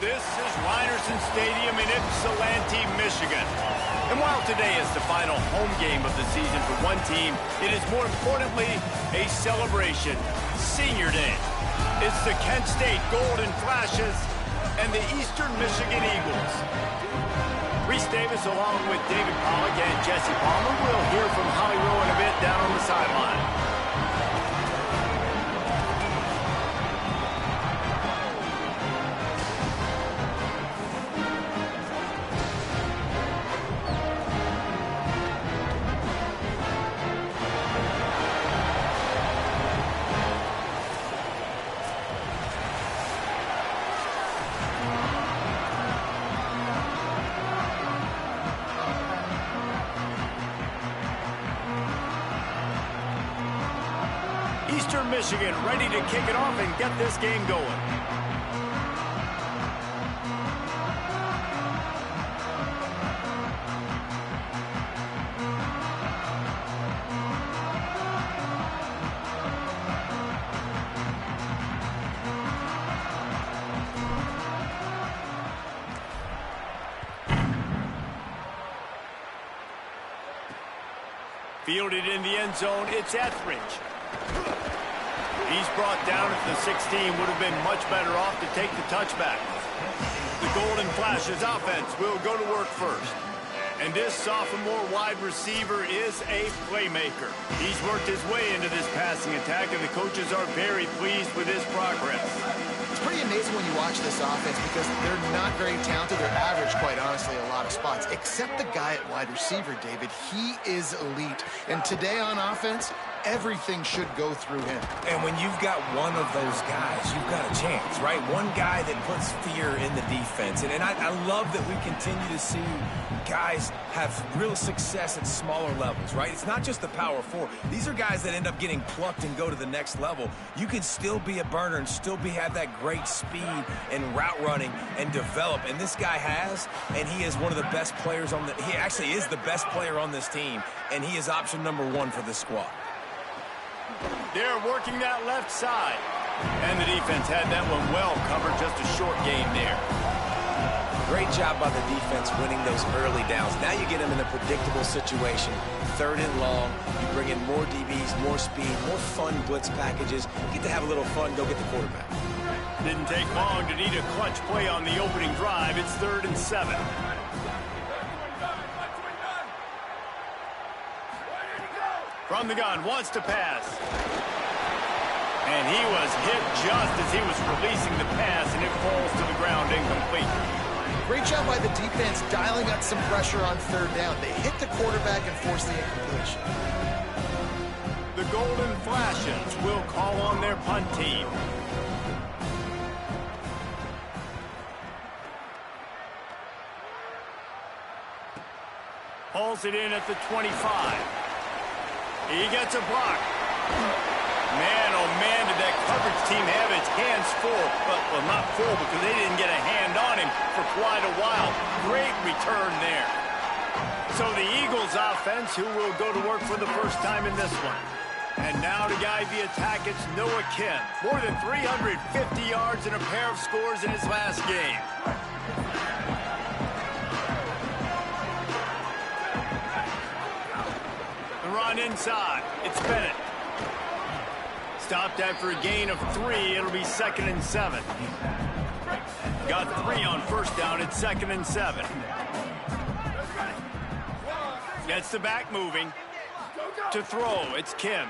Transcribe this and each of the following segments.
This is Ryerson Stadium in Ypsilanti, Michigan. And while today is the final home game of the season for one team, it is more importantly a celebration. Senior Day. It's the Kent State Golden Flashes and the Eastern Michigan Eagles. Reese Davis along with David Pollack and Jesse Palmer. We'll hear from Holly Rowe in a bit down on the sideline. Eastern Michigan ready to kick it off and get this game going. Fielded in the end zone, it's Etheridge. He's brought down at the 16. Would have been much better off to take the touchback. The Golden Flashes offense will go to work first. And this sophomore wide receiver is a playmaker. He's worked his way into this passing attack, and the coaches are very pleased with his progress. It's pretty amazing when you watch this offense because they're not very talented. They're average, quite honestly, a lot of spots. Except the guy at wide receiver, David. He is elite. And today on offense, everything should go through him. And when you've got one of those guys, you've got a chance, right? One guy that puts fear in the defense. And I love that we continue to see guys have real success at smaller levels, right? It's not just the power four. These are guys that end up getting plucked and go to the next level. You can still be a burner and still have that great speed and route running and develop. And this guy has, and he is one of the best players on he actually is the best player on this team, and he is option number 1 for this squad. They're working that left side. And the defense had that one well covered, just a short gain there. Great job by the defense winning those early downs. Now you get them in a predictable situation. 3rd and long. You bring in more DBs, more speed, more fun blitz packages. You get to have a little fun, go get the quarterback. Didn't take long to need a clutch play on the opening drive. It's 3rd and 7. From the gun, wants to pass. And he was hit just as he was releasing the pass, and it falls to the ground incomplete. Great job by the defense dialing up some pressure on 3rd down. They hit the quarterback and forced the incompletion. The Golden Flashes will call on their punt team. Hauls it in at the 25. He gets a block. Man, oh man, did that coverage team have its hands full. Well, not full because they didn't get a hand on him for quite a while. Great return there. So the Eagles offense, who will go to work for the first time in this one. And now to guide the attack, it's Noah Kim. More than 350 yards and a pair of scores in his last game. The run inside. It's Bennett. Stopped after a gain of 3. It'll be 2nd and 7. Got 3 on 1st down. It's 2nd and 7. Gets the back moving. To throw, it's Kim.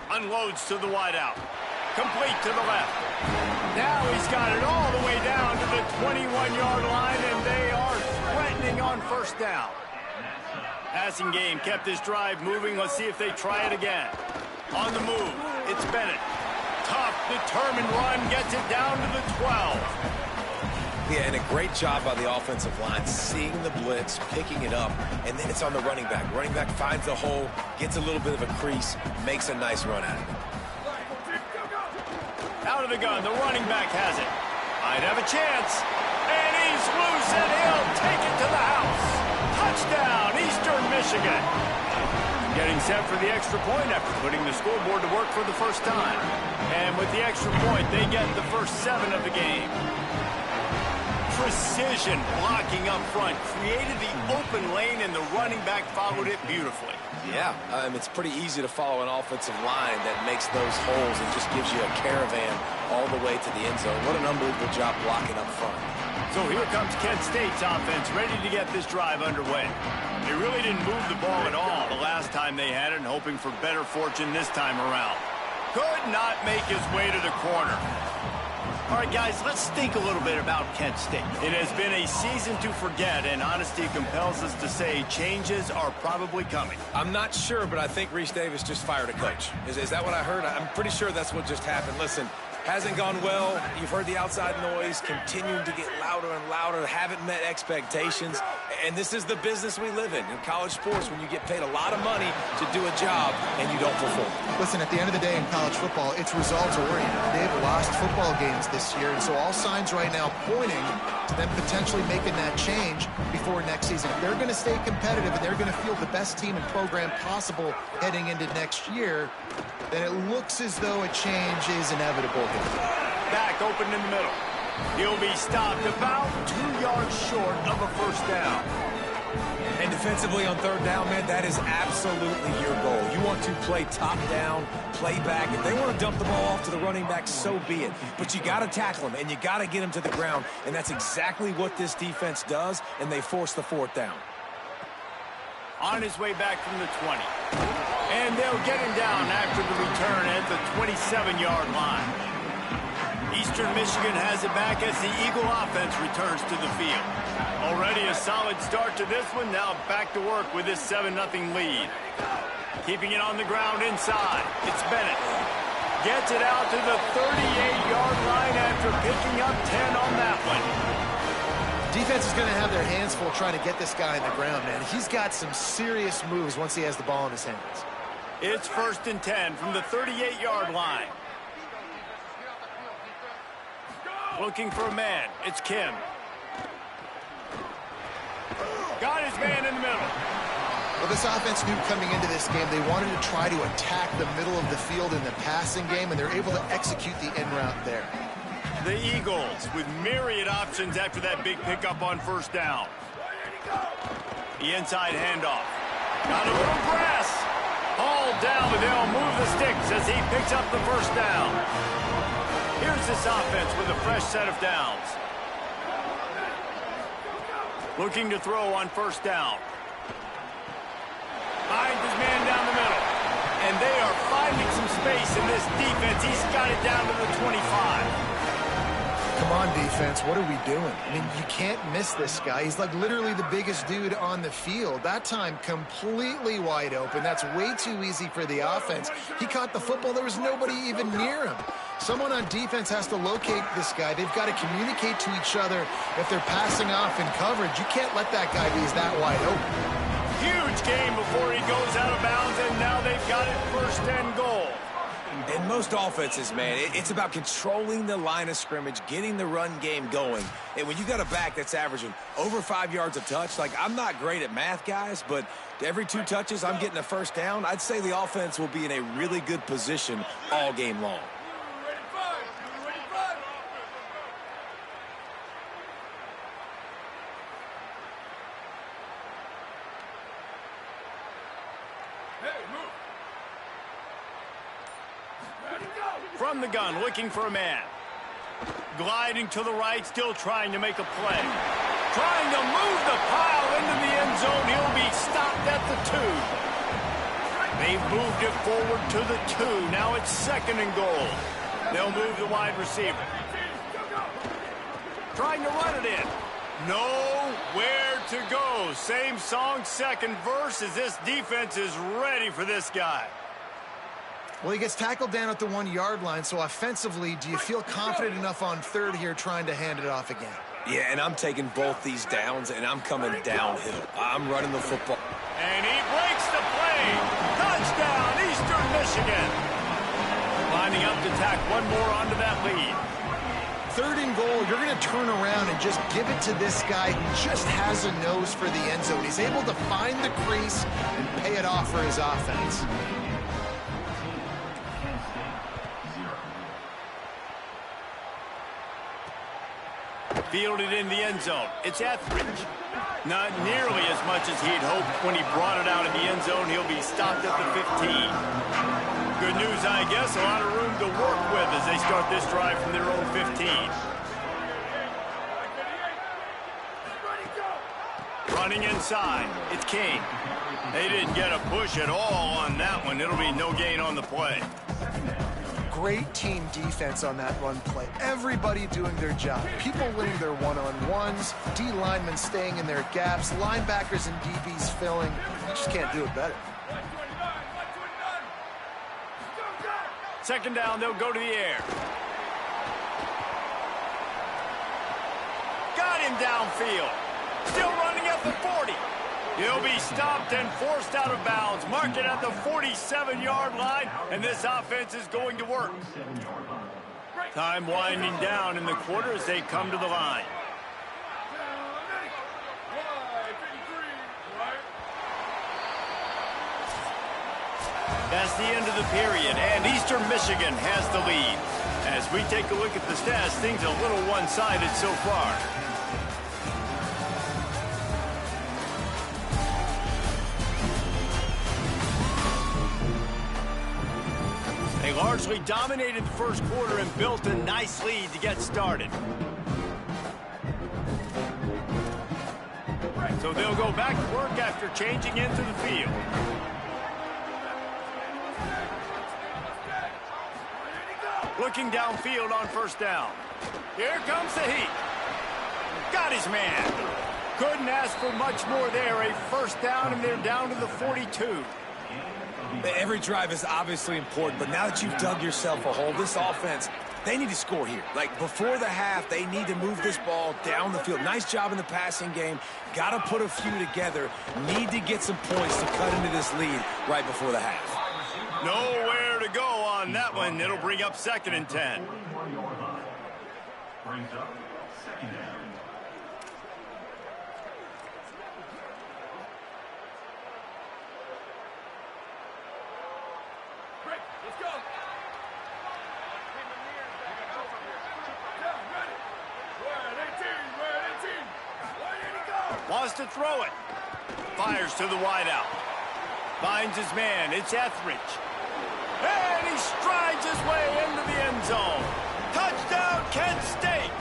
Unloads to the wideout. Complete to the left. Now he's got it all the way down to the 21-yard line, and they are threatening on 1st down. Passing game kept this drive moving. Let's see if they try it again. On the move, it's Bennett. Tough, determined run, gets it down to the 12. Yeah, and a great job by the offensive line, seeing the blitz, picking it up, and then it's on the running back. Running back finds the hole, gets a little bit of a crease, makes a nice run at it. Out of the gun, the running back has it. Might have a chance. And he's loose, and he'll take it to the house. Touchdown, Eastern Michigan. Michigan. Getting set for the extra point after putting the scoreboard to work for the first time. And with the extra point, they get the first 7 of the game. Precision blocking up front. Created the open lane, and the running back followed it beautifully. Yeah, it's pretty easy to follow an offensive line that makes those holes and just gives you a caravan all the way to the end zone. What an unbelievable job blocking up front. So here comes Kent State's offense, ready to get this drive underway. They really didn't move the ball at all the last time they had it, and hoping for better fortune this time around. Could not make his way to the corner. All right, guys, let's think a little bit about Kent State. It has been a season to forget, and honesty compels us to say changes are probably coming. I'm not sure, but I think Reese Davis just fired a coach. Is that what I heard? I'm pretty sure that's what just happened. Listen, hasn't gone well. You've heard the outside noise, continuing to get louder and louder, haven't met expectations. And this is the business we live in college sports, when you get paid a lot of money to do a job and you don't perform. Listen, at the end of the day in college football, it's results-oriented. They've lost football games this year, and so all signs right now pointing to them potentially making that change before next season. If they're going to stay competitive and they're going to field the best team and program possible heading into next year, then it looks as though a change is inevitable here. Back open in the middle. He'll be stopped about 2 yards short of a first down. And defensively on third down, man, that is absolutely your goal. You want to play top down, play back. If they want to dump the ball off to the running back, so be it. But you got to tackle him, and you got to get him to the ground. And that's exactly what this defense does, and they force the fourth down. On his way back from the 20. And they'll get him down after the return at the 27-yard line. Eastern Michigan has it back as the Eagle offense returns to the field. Already a solid start to this one. Now back to work with this 7-0 lead. Keeping it on the ground inside. It's Bennett. Gets it out to the 38-yard line after picking up 10 on that one. Defense is going to have their hands full trying to get this guy in the ground, man. He's got some serious moves once he has the ball in his hands. It's 1st and 10 from the 38-yard line. Looking for a man. It's Kim. Got his man in the middle. Well, this offense knew coming into this game they wanted to try to attack the middle of the field in the passing game, and they're able to execute the end route there. The Eagles with myriad options after that big pickup on first down. The inside handoff. Got a little press. Hauled down, but they'll move the sticks as he picks up the first down. Here's this offense with a fresh set of downs. Looking to throw on first down. Finds his man down the middle. And they are finding some space in this defense. He's got it down to the 25. Come on, defense. What are we doing? I mean, you can't miss this guy. He's like literally the biggest dude on the field. That time, completely wide open. That's way too easy for the offense. He caught the football. There was nobody even near him. Someone on defense has to locate this guy. They've got to communicate to each other if they're passing off in coverage. You can't let that guy be that wide open. Huge game before he goes out of bounds, and now they've got it 1st and goal. In most offenses, man, it's about controlling the line of scrimmage, getting the run game going. And when you got a back that's averaging over 5 yards a touch, like, I'm not great at math, guys, but every 2 touches I'm getting a first down, I'd say the offense will be in a really good position all game long. From the gun, looking for a man. Gliding to the right, still trying to make a play. Trying to move the pile into the end zone. He'll be stopped at the 2. They've moved it forward to the 2. Now it's 2nd and goal. They'll move the wide receiver. Trying to run it in. Nowhere to go. Same song, 2nd verse, as this defense is ready for this guy. Well, he gets tackled down at the 1-yard line, so offensively, do you feel confident enough on 3rd here trying to hand it off again? Yeah, and I'm taking both these downs, and I'm coming downhill. I'm running the football. And he breaks the play. Touchdown, Eastern Michigan. Lining up to tack one more onto that lead. 3rd and goal, you're going to turn around and just give it to this guy who just has a nose for the end zone. He's able to find the crease and pay it off for his offense. Fielded in the end zone. It's Etheridge. Not nearly as much as he'd hoped when he brought it out in the end zone. He'll be stopped at the 15. Good news, I guess. A lot of room to work with as they start this drive from their own 15. Running inside. It's Kane. They didn't get a push at all on that one. It'll be no gain on the play. Great team defense on that run play. Everybody doing their job. People winning their one-on-ones, D linemen staying in their gaps, linebackers and DBs filling. You just can't do it better. 2nd down, they'll go to the air. Got him downfield. Still running at the 40. He'll be stopped and forced out of bounds. Mark it at the 47-yard line, and this offense is going to work. Time winding down in the quarter as they come to the line. That's the end of the period, and Eastern Michigan has the lead. As we take a look at the stats, things a little one-sided so far. They largely dominated the first quarter and built a nice lead to get started. So they'll go back to work after changing into the field. Looking downfield on 1st down. Here comes the heat. Got his man. Couldn't ask for much more there. A 1st down, and they're down to the 42. Every drive is obviously important, but now that you've dug yourself a hole, this offense, they need to score here. Like, before the half, they need to move this ball down the field. Nice job in the passing game. Got to put a few together. Need to get some points to cut into this lead right before the half. Nowhere to go on that one. It'll bring up 2nd and 10. Brings up 2nd down. Wants to throw it. Fires to the wideout. Finds his man. It's Etheridge. And he strides his way into the end zone. Touchdown, Kent State.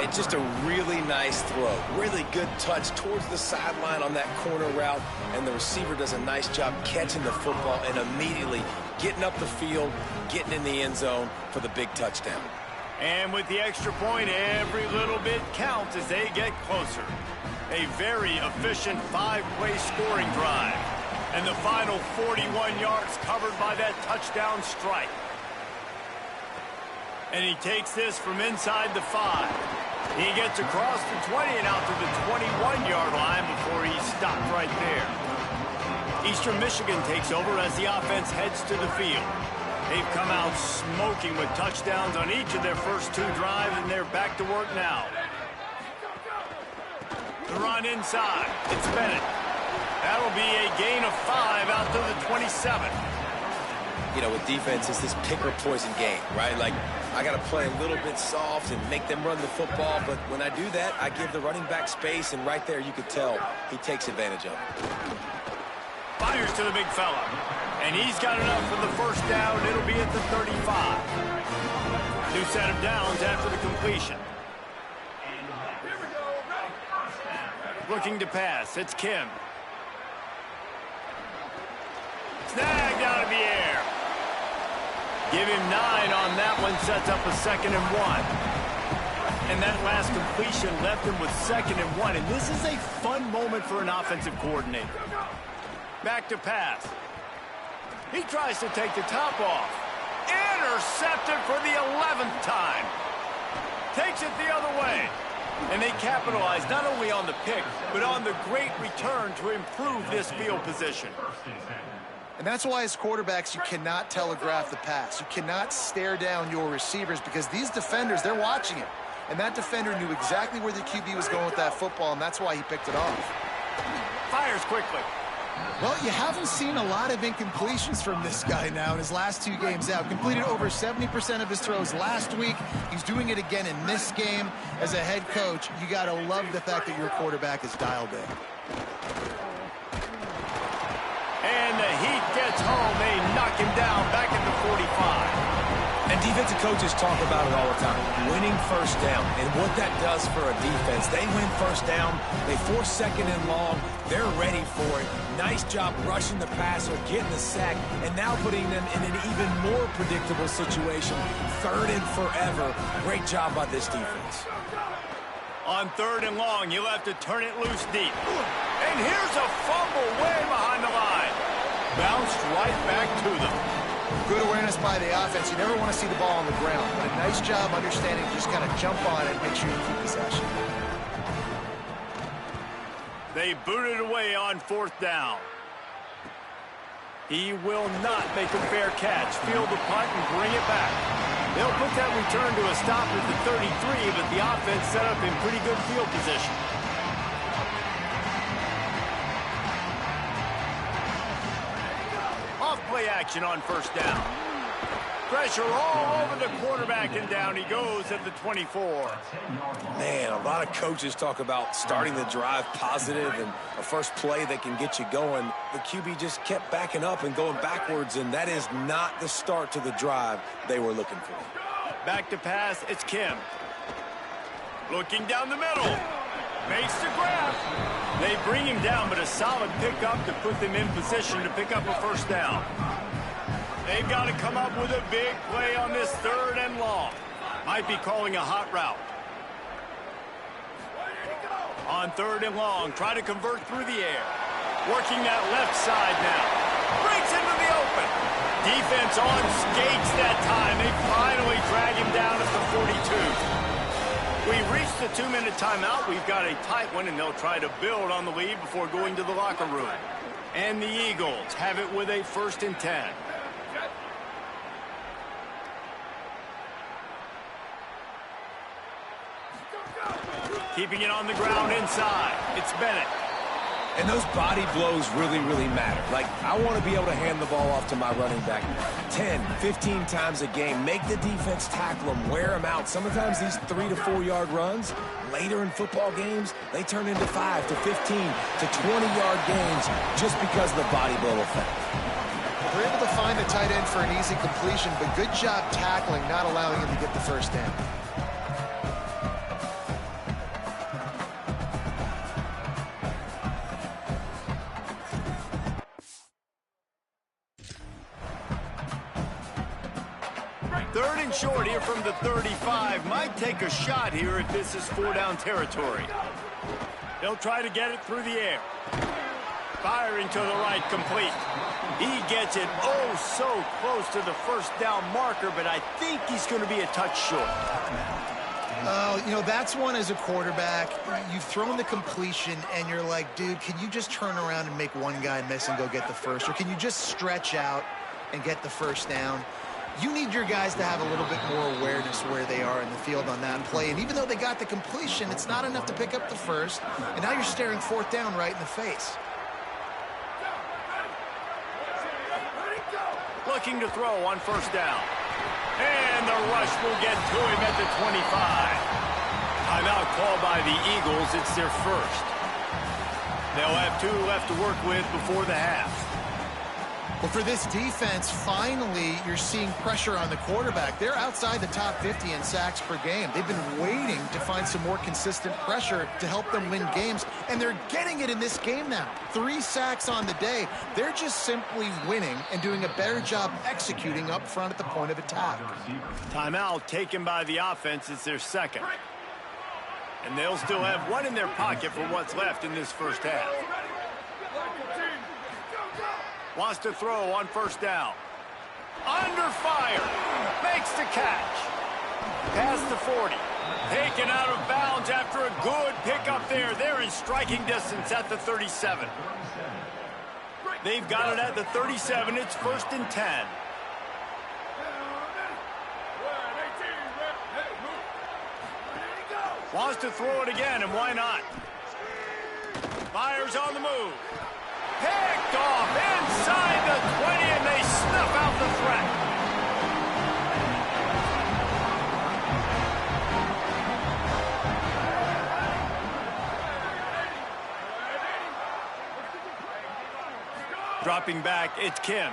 It's just a really nice throw. Really good touch towards the sideline on that corner route. And the receiver does a nice job catching the football and immediately getting up the field, getting in the end zone for the big touchdown. And with the extra point, every little bit counts as they get closer. A very efficient 5-play scoring drive. And the final 41 yards covered by that touchdown strike. And he takes this from inside the 5. He gets across the 20 and out to the 21-yard line before he's stopped right there. Eastern Michigan takes over as the offense heads to the field. They've come out smoking with touchdowns on each of their first 2 drives, and they're back to work now. The run inside. It's Bennett. That'll be a gain of 5 out to the 27. You know, with defense, it's this pick or poison game, right? Like, I got to play a little bit soft and make them run the football, but when I do that, I give the running back space, and right there you could tell he takes advantage of it. Fires to the big fella. And he's got enough for the 1st down. It'll be at the 35. New set of downs after the completion. Looking to pass. It's Kim. Snagged out of the air. Give him 9 on that one. Sets up a 2nd and 1. And that last completion left him with 2nd and 1. And this is a fun moment for an offensive coordinator. Back to pass. He tries to take the top off. Intercepted for the 11th time. Takes it the other way. And they capitalize not only on the pick, but on the great return to improve this field position. And that's why as quarterbacks, you cannot telegraph the pass. You cannot stare down your receivers because these defenders, they're watching it. And that defender knew exactly where the QB was going with that football, and that's why he picked it off. Fires quickly. Well, you haven't seen a lot of incompletions from this guy now in his last 2 games out. Completed over 70% of his throws last week. He's doing it again in this game. As a head coach, you got to love the fact that your quarterback is dialed in. And the heat gets home. They knock him down back at the 45. And defensive coaches talk about it all the time, winning first down. And what that does for a defense, they win first down, they force second and long, they're ready for it. Nice job rushing the passer, getting the sack, and now putting them in an even more predictable situation, 3rd and forever. Great job by this defense. On 3rd and long, you'll have to turn it loose deep. And here's a fumble way behind the line. Bounced right back to them. Good awareness by the offense. You never want to see the ball on the ground, but a nice job understanding just kind of jump on it and make sure you keep possession. They boot it away on 4th down. He will not make a fair catch. Field the punt and bring it back. They'll put that return to a stop at the 33, but the offense set up in pretty good field position. Off-play action on 1st down. Pressure all over the quarterback, and down he goes at the 24. Man, a lot of coaches talk about starting the drive positive and a first play that can get you going. The QB just kept backing up and going backwards, and that is not the start to the drive they were looking for. Back to pass, it's Kim. Looking down the middle. Makes the grab. They bring him down, but a solid pickup to put them in position to pick up a 1st down. They've got to come up with a big play on this 3rd and long. Might be calling a hot route. On 3rd and long, try to convert through the air. Working that left side now. Breaks into the open. Defense on skates that time. They finally drag him down at the 42. We've reached the 2-minute timeout. We've got a tight one, and they'll try to build on the lead before going to the locker room. And the Eagles have it with a 1st and 10. Keeping it on the ground inside. It's Bennett. And those body blows really, really matter. Like, I want to be able to hand the ball off to my running back 10, 15 times a game. Make the defense tackle them, wear them out. Sometimes these 3 to 4 yard runs, later in football games, they turn into 5 to 15 to 20-yard games just because of the body blow effect. They're able to find the tight end for an easy completion, but good job tackling, not allowing him to get the 1st down. Third and short here from the 35. Might take a shot here if this is 4-down territory. They'll try to get it through the air. Firing to the right, complete. He gets it so close to the 1st down marker, but I think he's going to be a touch short. You know, that's one as a quarterback. You've thrown the completion, and you're like, dude, can you just turn around and make one guy miss and go get the 1st? Or can you just stretch out and get the 1st down? You need your guys to have a little bit more awareness where they are in the field on that play. And even though they got the completion, it's not enough to pick up the 1st. And now you're staring 4th down right in the face. Looking to throw on 1st down. And the rush will get to him at the 25. Timeout called by the Eagles. It's their 1st. They'll have 2 left to work with before the half. Well, for this defense, finally, you're seeing pressure on the quarterback. They're outside the top 50 in sacks per game. They've been waiting to find some more consistent pressure to help them win games, and they're getting it in this game now. 3 sacks on the day. They're just simply winning and doing a better job executing up front at the point of attack. Timeout taken by the offense. It's their 2nd. And they'll still have 1 in their pocket for what's left in this 1st half. Wants to throw on 1st down. Under fire. Makes the catch. Past the 40. Taken out of bounds after a good pickup there. They're in striking distance at the 37. They've got it at the 37. It's 1st and 10. Wants to throw it again, and why not? Fires on the move. Picked off inside the 20, and they snuff out the threat. Dropping back, it's Kim.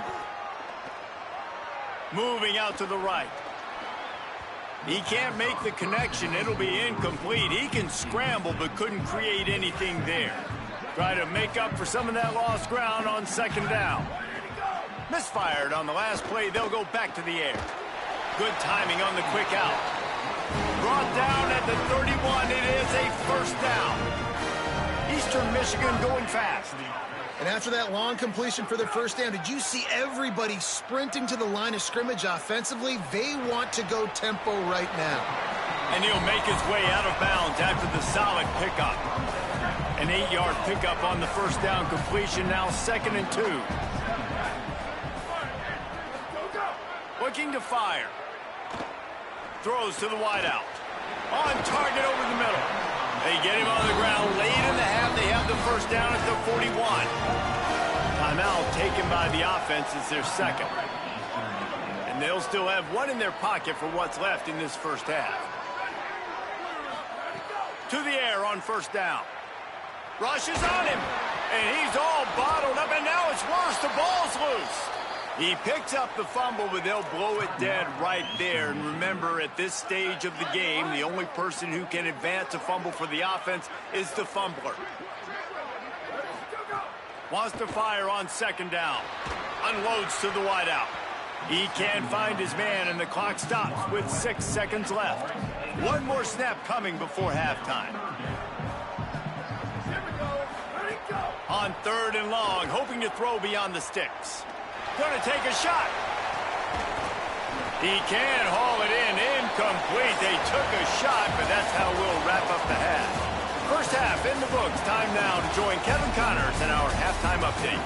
Moving out to the right. He can't make the connection. It'll be incomplete. He can scramble, but couldn't create anything there. Try to make up for some of that lost ground on 2nd down. Misfired on the last play. They'll go back to the air. Good timing on the quick out. Brought down at the 31. It is a 1st down. Eastern Michigan going fast. And after that long completion for the 1st down, did you see everybody sprinting to the line of scrimmage offensively? They want to go tempo right now. And he'll make his way out of bounds after the solid pickup. An 8-yard pickup on the 1st down completion, now 2nd and 2. Looking to fire. Throws to the wideout. On target over the middle. They get him on the ground late in the half. They have the 1st down at the 41. Timeout taken by the offense as their 2nd. And they'll still have one in their pocket for what's left in this 1st half. To the air on 1st down. Rushes on him. And he's all bottled up. And now it's worse. The ball's loose. He picks up the fumble, but they'll blow it dead right there. And remember, at this stage of the game, the only person who can advance a fumble for the offense is the fumbler. Wants to fire on 2nd down. Unloads to the wideout. He can't find his man, and the clock stops with 6 seconds left. One more snap coming before halftime. On 3rd and long, hoping to throw beyond the sticks. Going to take a shot. He can haul it in. Incomplete. They took a shot, but that's how we'll wrap up the half. 1st half in the books. Time now to join Kevin Connors in our halftime update.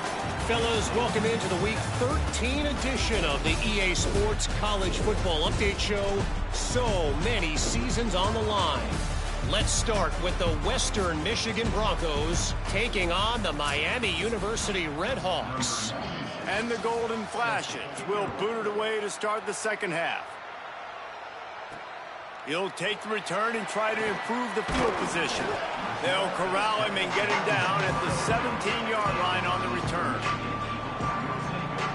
Fellas, welcome into the Week 13 edition of the EA Sports College Football Update Show. So many seasons on the line. Let's start with the Western Michigan Broncos taking on the Miami University Redhawks. And the Golden Flashes will boot it away to start the 2nd half. He'll take the return and try to improve the field position. They'll corral him and get him down at the 17-yard line on the return.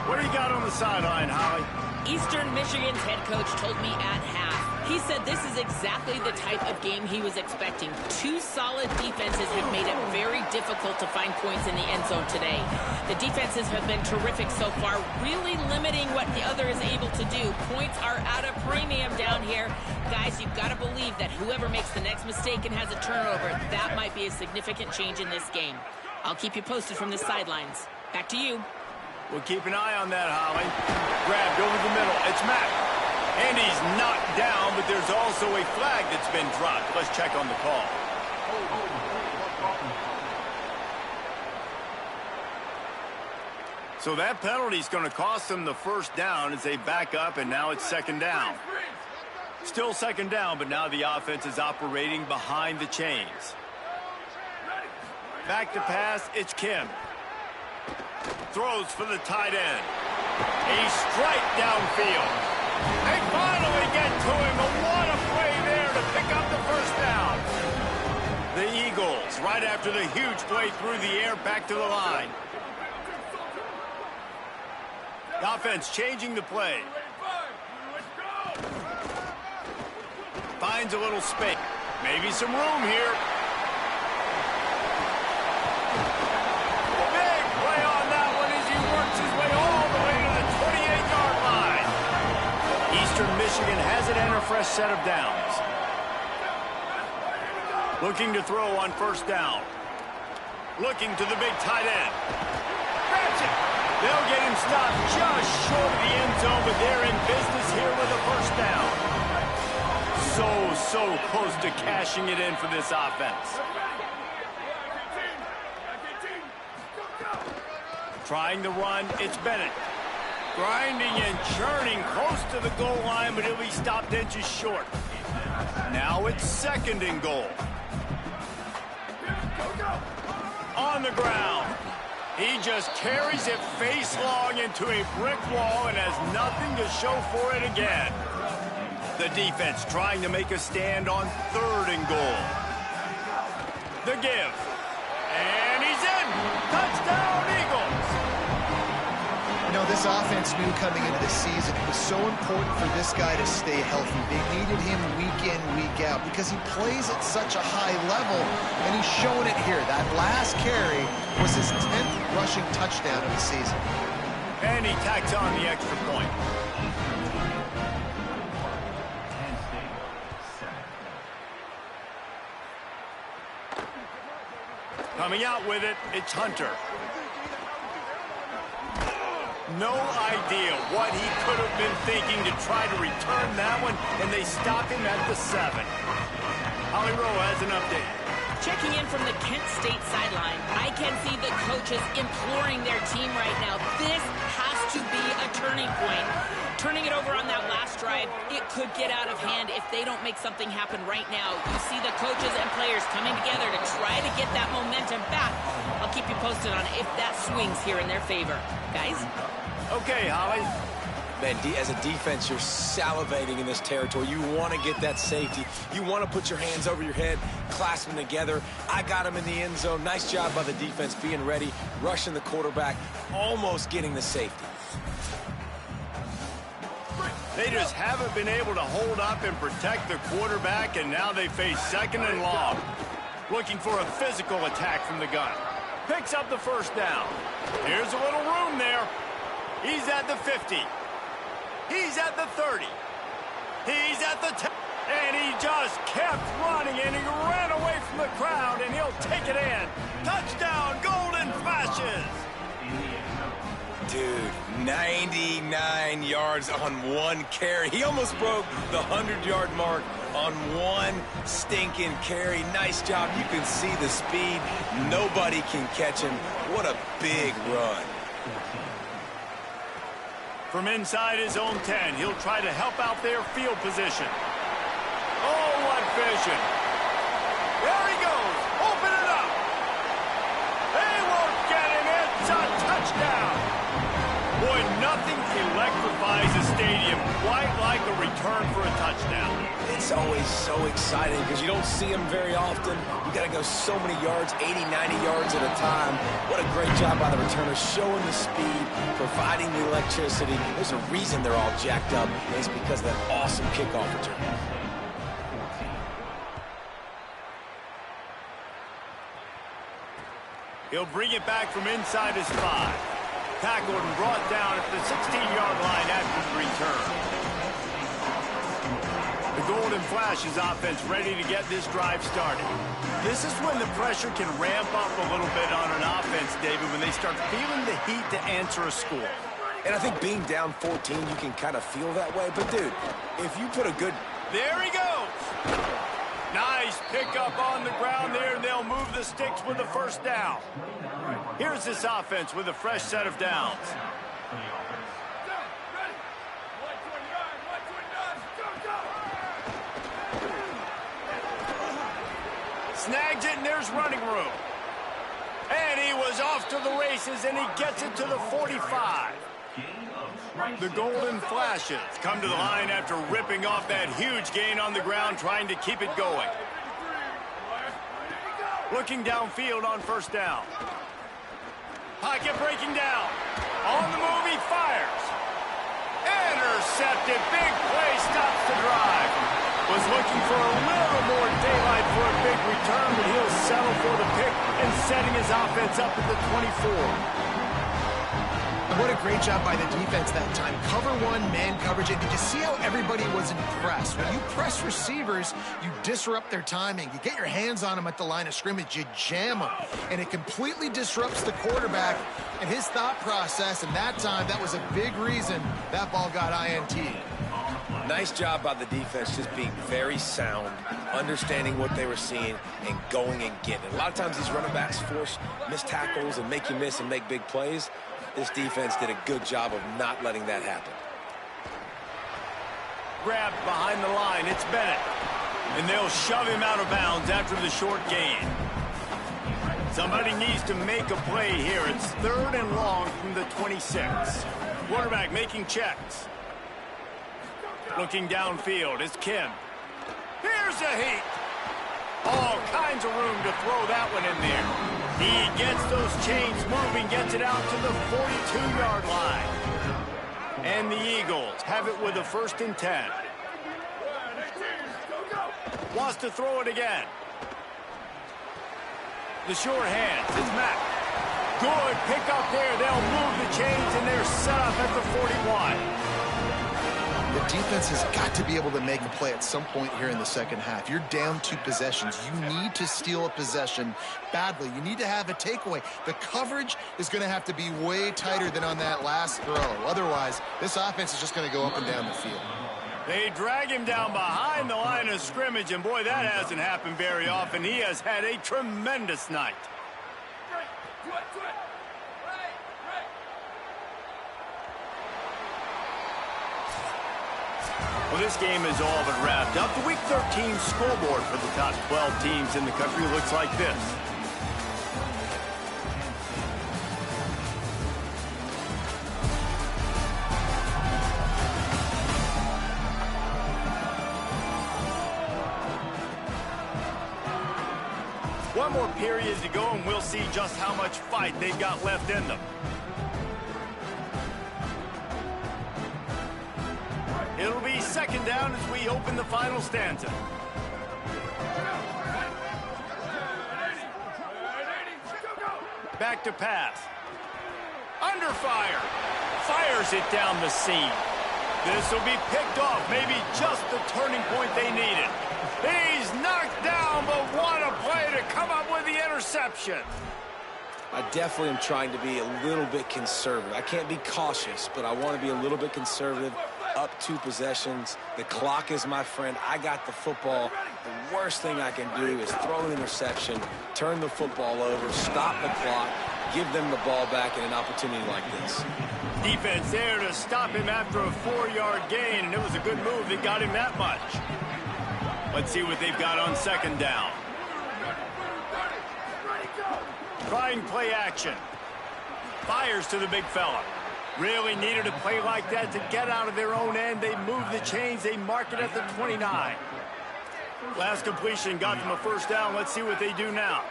What do you got on the sideline, Holly? Eastern Michigan's head coach told me at half. He said this is exactly the type of game he was expecting. 2 solid defenses have made it very difficult to find points in the end zone today. The defenses have been terrific so far, really limiting what the other is able to do. Points are at a premium down here. Guys, you've got to believe that whoever makes the next mistake and has a turnover, that might be a significant change in this game. I'll keep you posted from the sidelines. Back to you. We'll keep an eye on that, Holly. Grabbed over the middle. It's Mack. And he's knocked down, but there's also a flag that's been dropped. Let's check on the call. So that penalty is going to cost them the 1st down as they back up, and now it's 2nd down. Still 2nd down, but now the offense is operating behind the chains. Back to pass, it's Kim. Throws for the tight end. A strike downfield. They finally get to him, but what a play there to pick up the 1st down. The Eagles, right after the huge play through the air, back to the line. The offense changing the play. Finds a little space. Maybe some room here. Big play on that one as he works his way all the way to the 28-yard line. Eastern Michigan has it and a fresh set of downs. Looking to throw on 1st down. Looking to the big tight end. Catch it. They'll get him stopped just short of the end zone, but they're in business here with a 1st down. So close to cashing it in for this offense. Trying the run, it's Bennett. Grinding and churning close to the goal line, but he'll be stopped inches short. Now it's 2nd and goal. On the ground. He just carries it face long into a brick wall and has nothing to show for it again. The defense trying to make a stand on 3rd and goal. The give. And he's in. Touchdown, Eagles. You know, this offense knew coming into the season it was so important for this guy to stay healthy. They needed him week in, week out because he plays at such a high level, and he's showing it here. That last carry was his 10th rushing touchdown of the season. And he tacks on the extra point. Coming out with it, it's Hunter. No idea what he could have been thinking to try to return that one, and they stop him at the 7. Holly Rowe has an update. Checking in from the Kent State sideline, I can see the coaches imploring their team right now. This has to be a turning point. Turning it over on that last drive, it could get out of hand if they don't make something happen right now. You see the coaches and players coming together to try to get that momentum back. I'll keep you posted on if that swings here in their favor. Guys? Okay, Holly. Man, as a defense, you're salivating in this territory. You want to get that safety. You want to put your hands over your head, clasp them together. I got him in the end zone. Nice job by the defense being ready, rushing the quarterback, almost getting the safety. They just haven't been able to hold up and protect the quarterback, and now they face 2nd and long. Looking for a physical attack from the gun. Picks up the 1st down. Here's a little room there. He's at the 50. He's at the 30. He's at the 10. And he just kept running, and he ran away from the crowd, and he'll take it in. Touchdown, Golden Flashes. Dude, 99 yards on one carry. He almost broke the 100-yard mark on one stinking carry. Nice job. You can see the speed. Nobody can catch him. What a big run. From inside his own 10, he'll try to help out their field position. Oh, what vision. There he goes. Open it up. They won't get him. It's a touchdown. Boy, nothing electrifies a stadium quite like a return for a touchdown. It's always so exciting because you don't see them very often. You got to go so many yards, 80, 90 yards at a time. What a great job by the returner, showing the speed, providing the electricity. There's a reason they're all jacked up, and it's because of that awesome kickoff return. He'll bring it back from inside his 5. Tackled and brought down at the 16-yard line after the return. The Golden Flashes offense ready to get this drive started. This is when the pressure can ramp up a little bit on an offense, David, when they start feeling the heat to answer a score. And I think being down 14, you can kind of feel that way. But, dude, if you put a good... There he goes! Nice pickup on the ground there, and they'll move the sticks with the 1st down. Here's this offense with a fresh set of downs. Snags it, and there's running room. And he was off to the races, and he gets it to the 45. The Golden Flashes come to the line after ripping off that huge gain on the ground, trying to keep it going. Looking downfield on 1st down. Pocket breaking down. On the move, he fires. Intercepted. Big play stops the drive. Was looking for a little more daylight for a big return, but he'll settle for the pick and setting his offense up at the 24. What a great job by the defense that time. Cover 1, man coverage. And did you see how everybody was impressed? When you press receivers, you disrupt their timing. You get your hands on them at the line of scrimmage. You jam them. And it completely disrupts the quarterback and his thought process. And that time, that was a big reason that ball got INT. Nice job by the defense, just being very sound, understanding what they were seeing, and going and getting it. A lot of times these running backs force missed tackles and make you miss and make big plays. This defense did a good job of not letting that happen. Grabbed behind the line, it's Bennett. And they'll shove him out of bounds after the short gain. Somebody needs to make a play here. It's 3rd and long from the 26. Quarterback making checks. Looking downfield, it's Kim. Here's a heat. All kinds of room to throw that one in there. He gets those chains moving, gets it out to the 42-yard line. And the Eagles have it with a 1st and 10. Wants to throw it again. The short hands, it's Mack. Good pick up there. They'll move the chains, and they're set up at the 41. The defense has got to be able to make a play at some point here in the second half. You're down 2 possessions. You need to steal a possession badly. You need to have a takeaway. The coverage is going to have to be way tighter than on that last throw. Otherwise, this offense is just going to go up and down the field. They drag him down behind the line of scrimmage, and boy, that hasn't happened very often. He has had a tremendous night. Well, this game is all but wrapped up. The Week 13 scoreboard for the top 12 teams in the country looks like this. One more period to go, and we'll see just how much fight they've got left in them. It'll be 2nd down as we open the final stanza. Back to pass. Under fire. Fires it down the seam. This will be picked off. Maybe just the turning point they needed. He's knocked down, but what a play to come up with the interception. I definitely am trying to be a little bit conservative. I can't be cautious, but I want to be a little bit conservative. Up 2 possessions. The clock is my friend. I got the football. The worst thing I can do is throw an interception, turn the football over, stop the clock, give them the ball back in an opportunity like this. Defense there to stop him after a 4-yard gain, and it was a good move that got him that much. Let's see what they've got on 2nd down. Trying play action. Fires to the big fella. Really needed a play like that to get out of their own end. They move the chains. They mark it at the 29. Last completion got them a 1st down. Let's see what they do now.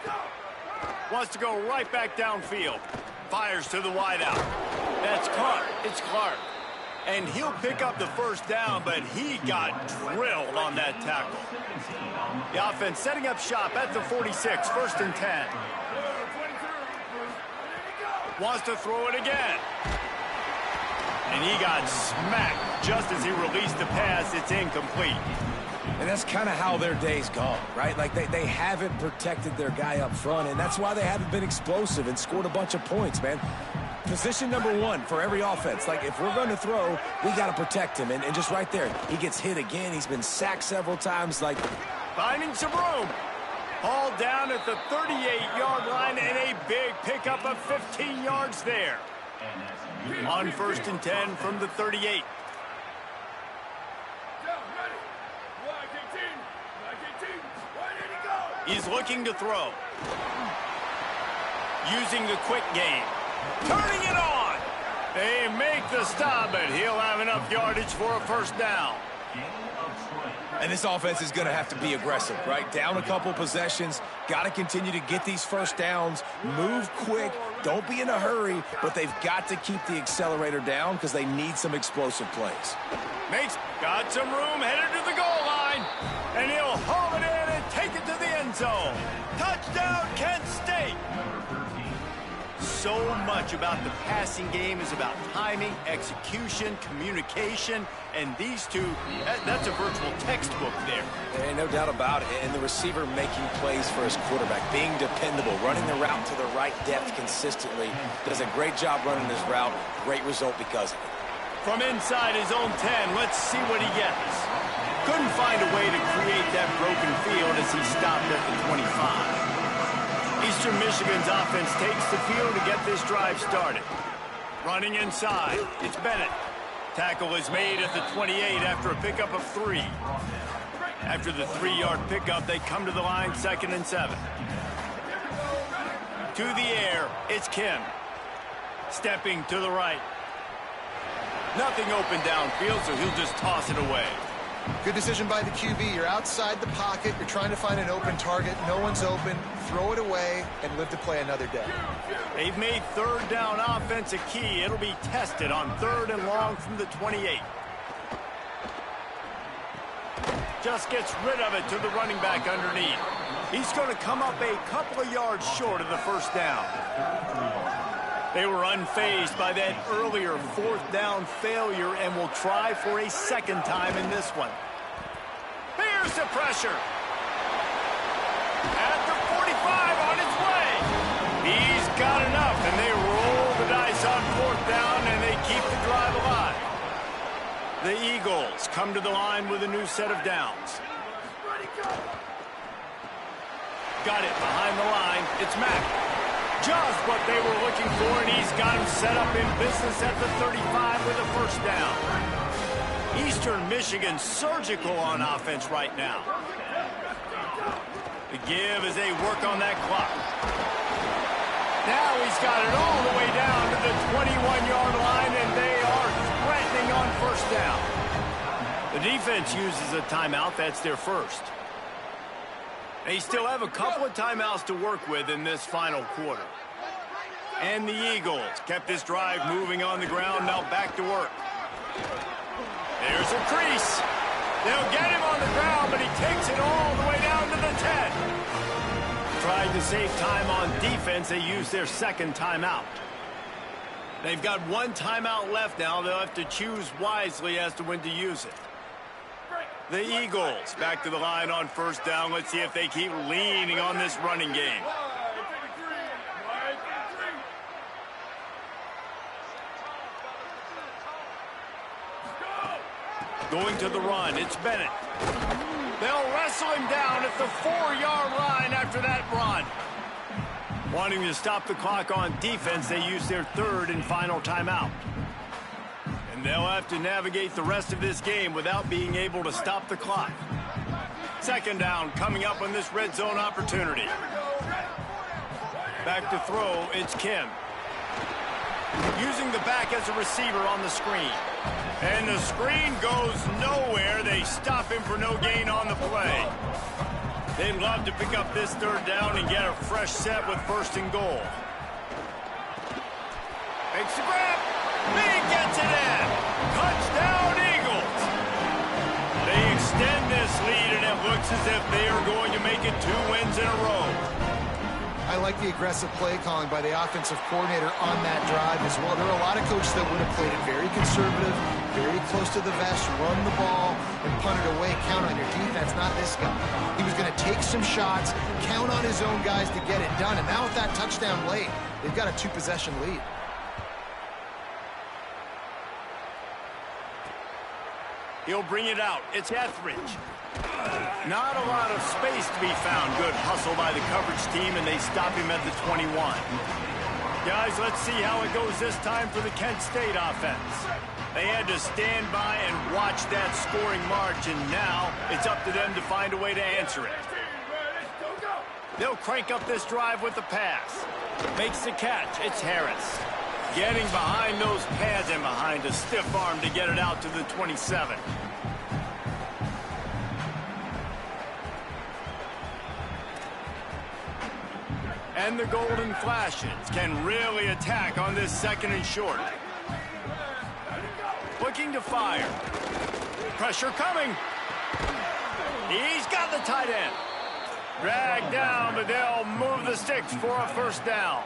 Wants to go right back downfield. Fires to the wideout. That's caught. It's Clark. And he'll pick up the 1st down, but he got drilled on that tackle. The offense setting up shop at the 46, 1st and 10. Wants to throw it again. And he got smacked just as he released the pass. It's incomplete. And that's kind of how their day's gone, right? Like they haven't protected their guy up front, and that's why they haven't been explosive and scored a bunch of points, man. Position number 1 for every offense. Like, if we're going to throw, we got to protect him. And just right there, he gets hit again. He's been sacked several times. Like, finding some room. Hauled down at the 38-yard line, and a big pickup of 15 yards there. On 1st and 10 from the 38. He's looking to throw. Using the quick game. Turning it on. They make the stop, but he'll have enough yardage for a 1st down. and this offense is going to have to be aggressive, right? Down a couple possessions, got to continue to get these 1st downs, move quick, don't be in a hurry, but they've got to keep the accelerator down because they need some explosive plays. Got some room, headed to the goal line, and he'll haul it in and take it to the end zone. Touchdown, Kent State. So much about the passing game is about timing, execution, communication, and these two, that's a virtual textbook there. And no doubt about it. And the receiver making plays for his quarterback, being dependable, running the route to the right depth consistently. Does a great job running this route. Great result because of it. From inside his own 10, let's see what he gets. Couldn't find a way to create that broken field as he stopped at the 25. Eastern Michigan's offense takes the field to get this drive started. Running inside, it's Bennett. Tackle is made at the 28 after a pickup of 3. After the 3-yard pickup, they come to the line 2nd and 7. To the air, it's Kim. Stepping to the right. Nothing open downfield, so he'll just toss it away. Good decision by the QB. You're outside the pocket. You're trying to find an open target. No one's open. Throw it away and live to play another day. They've made 3rd down offense a key. It'll be tested on 3rd and long from the 28. Just gets rid of it to the running back underneath. He's going to come up a couple of yards short of the 1st down. They were unfazed by that earlier 4th down failure and will try for a 2nd time in this one. Here's the pressure. At the 45 on its way. He's got enough, and they roll the dice on 4th down, and they keep the drive alive. The Eagles come to the line with a new set of downs. Got it behind the line. It's Mack. Just what they were looking for, and he's got him set up in business at the 35 with a 1st down. Eastern Michigan surgical on offense right now. The give as they work on that clock. Now he's got it all the way down to the 21-yard line, and they are threatening on 1st down. The defense uses a timeout. That's their first. They still have a couple of timeouts to work with in this final quarter. And the Eagles kept this drive moving on the ground, now back to work. There's a crease. They'll get him on the ground, but he takes it all the way down to the 10. Tried to save time on defense. They used their 2nd timeout. They've got 1 timeout left now. They'll have to choose wisely as to when to use it. The Eagles back to the line on 1st down. Let's see if they keep leaning on this running game. Going to the run, it's Bennett. They'll wrestle him down at the 4-yard line after that run. Wanting to stop the clock on defense, they use their 3rd and final timeout. And they'll have to navigate the rest of this game without being able to stop the clock. 2nd down coming up on this red zone opportunity. Back to throw, it's Kim. Using the back as a receiver on the screen. And the screen goes nowhere. They stop him for no gain on the play. They'd love to pick up this 3rd down and get a fresh set with 1st and goal. Makes the grab. He gets it in. Touchdown, Eagles. They extend this lead, and it looks as if they are going to make it 2 wins in a row. I like the aggressive play calling by the offensive coordinator on that drive as well. There are a lot of coaches that would have played it very conservative, very close to the vest, run the ball, and punt it away. Count on your defense, not this guy. He was going to take some shots, count on his own guys to get it done. And now with that touchdown late, they've got a 2-possession lead. He'll bring it out. It's Etheridge. Not a lot of space to be found. Good hustle by the coverage team, and they stop him at the 21. Guys, let's see how it goes this time for the Kent State offense. They had to stand by and watch that scoring march, and now it's up to them to find a way to answer it. They'll crank up this drive with the pass. Makes the catch. It's Harris. Getting behind those pads and behind a stiff arm to get it out to the 27. And the Golden Flashes can really attack on this 2nd and short. Looking to fire. Pressure coming. He's got the tight end. Dragged down, but they'll move the sticks for a 1st down.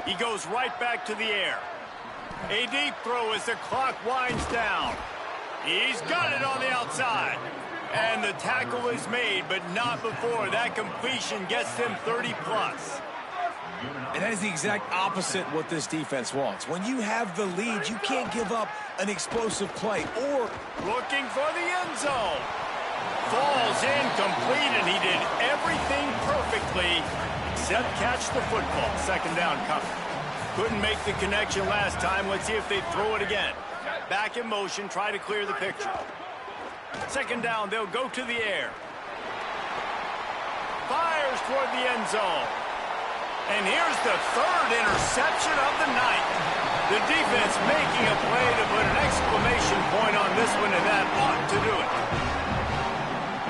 He goes right back to the air. A deep throw as the clock winds down. He's got it on the outside. And the tackle is made, but not before that completion gets them 30-plus. And that is the exact opposite what this defense wants. When you have the lead, you can't give up an explosive play or... Looking for the end zone. Falls incomplete, and he did everything perfectly except catch the football. Second down coming. Couldn't make the connection last time. Let's see if they throw it again. Back in motion, try to clear the picture. Second down, they'll go to the air. Fires toward the end zone. And here's the third interception of the night. The defense making a play to put an exclamation point on this one, and that ought to do it.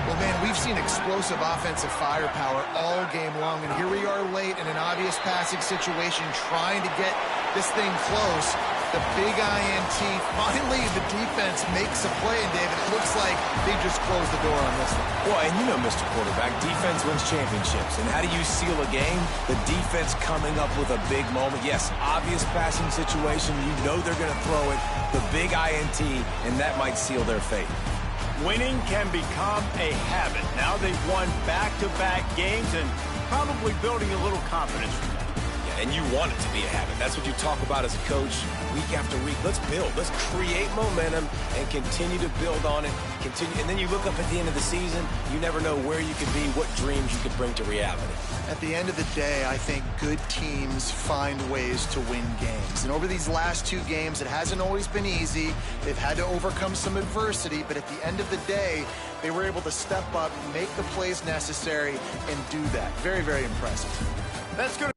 Well, man, we've seen explosive offensive firepower all game long, and here we are late in an obvious passing situation trying to get this thing close. The big INT, finally the defense makes a play, and David, it looks like they just closed the door on this one. Well, and you know, Mr. Quarterback, defense wins championships. And how do you seal a game? The defense coming up with a big moment. Yes, obvious passing situation. You know they're going to throw it. The big INT, and that might seal their fate. Winning can become a habit. Now they've won back-to-back games and probably building a little confidence from that. Yeah, and you want it to be a habit. That's what you talk about as a coach week after week. Let's build. Let's create momentum and continue to build on it. And then you look up at the end of the season, you never know where you could be, what dreams you could bring to reality. At the end of the day, I think good teams find ways to win games. And over these last two games, it hasn't always been easy. They've had to overcome some adversity, but at the end of the day, they were able to step up, make the plays necessary, and do that. Very, very impressive. That's good.